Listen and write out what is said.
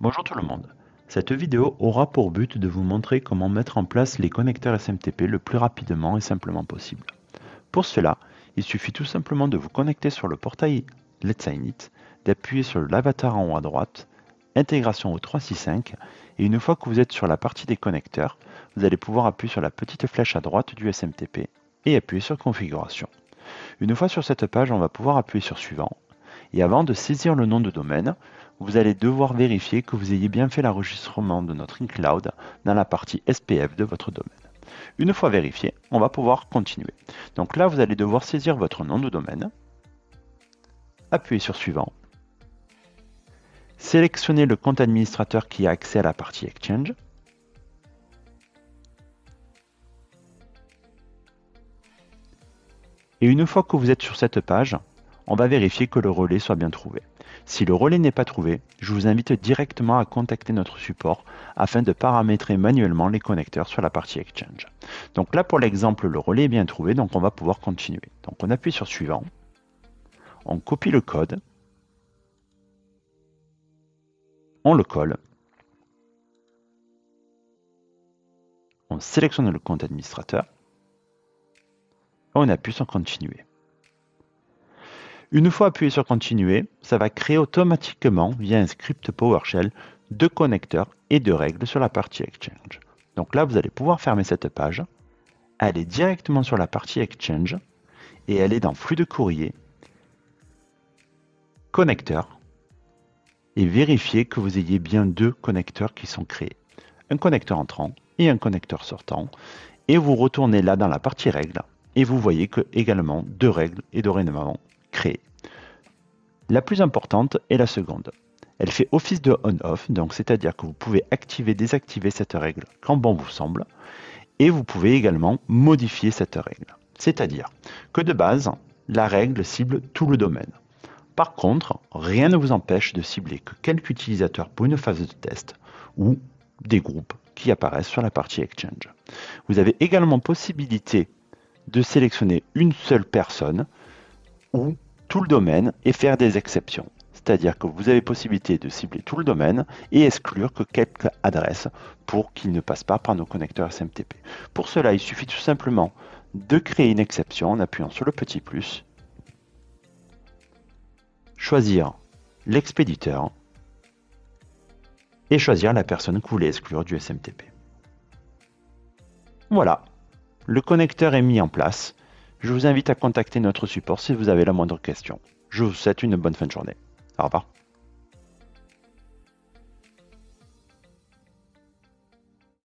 Bonjour tout le monde. Cette vidéo aura pour but de vous montrer comment mettre en place les connecteurs SMTP le plus rapidement et simplement possible. Pour cela, il suffit tout simplement de vous connecter sur le portail Let's Sign It, d'appuyer sur l'avatar en haut à droite, intégration au 365, et une fois que vous êtes sur la partie des connecteurs, vous allez pouvoir appuyer sur la petite flèche à droite du SMTP et appuyer sur configuration. Une fois sur cette page, on va pouvoir appuyer sur suivant. Et avant de saisir le nom de domaine, vous allez devoir vérifier que vous ayez bien fait l'enregistrement de notre iCloud dans la partie SPF de votre domaine. Une fois vérifié, on va pouvoir continuer. Donc là, vous allez devoir saisir votre nom de domaine, appuyer sur suivant, sélectionner le compte administrateur qui a accès à la partie Exchange, et une fois que vous êtes sur cette page, on va vérifier que le relais soit bien trouvé. Si le relais n'est pas trouvé, je vous invite directement à contacter notre support afin de paramétrer manuellement les connecteurs sur la partie Exchange. Donc là, pour l'exemple, le relais est bien trouvé, donc on va pouvoir continuer. Donc on appuie sur suivant, on copie le code, on le colle, on sélectionne le compte administrateur, et on appuie sur continuer. Une fois appuyé sur continuer, ça va créer automatiquement, via un script PowerShell, deux connecteurs et deux règles sur la partie Exchange. Donc là, vous allez pouvoir fermer cette page, aller directement sur la partie Exchange et aller dans flux de courrier, connecteurs, et vérifier que vous ayez bien deux connecteurs qui sont créés. Un connecteur entrant et un connecteur sortant. Et vous retournez là dans la partie règles et vous voyez que également deux règles est dorénavant créée. La plus importante est la seconde. Elle fait office de on-off, donc c'est-à-dire que vous pouvez activer, désactiver cette règle quand bon vous semble, et vous pouvez également modifier cette règle. C'est-à-dire que de base, la règle cible tout le domaine. Par contre, rien ne vous empêche de cibler que quelques utilisateurs pour une phase de test ou des groupes qui apparaissent sur la partie Exchange. Vous avez également possibilité de sélectionner une seule personne ou tout le domaine et faire des exceptions. C'est-à-dire que vous avez possibilité de cibler tout le domaine et exclure que quelques adresses pour qu'ils ne passent pas par nos connecteurs SMTP. Pour cela, il suffit tout simplement de créer une exception en appuyant sur le petit plus, choisir l'expéditeur et choisir la personne que vous voulez exclure du SMTP. Voilà, le connecteur est mis en place. Je vous invite à contacter notre support si vous avez la moindre question. Je vous souhaite une bonne fin de journée. Au revoir.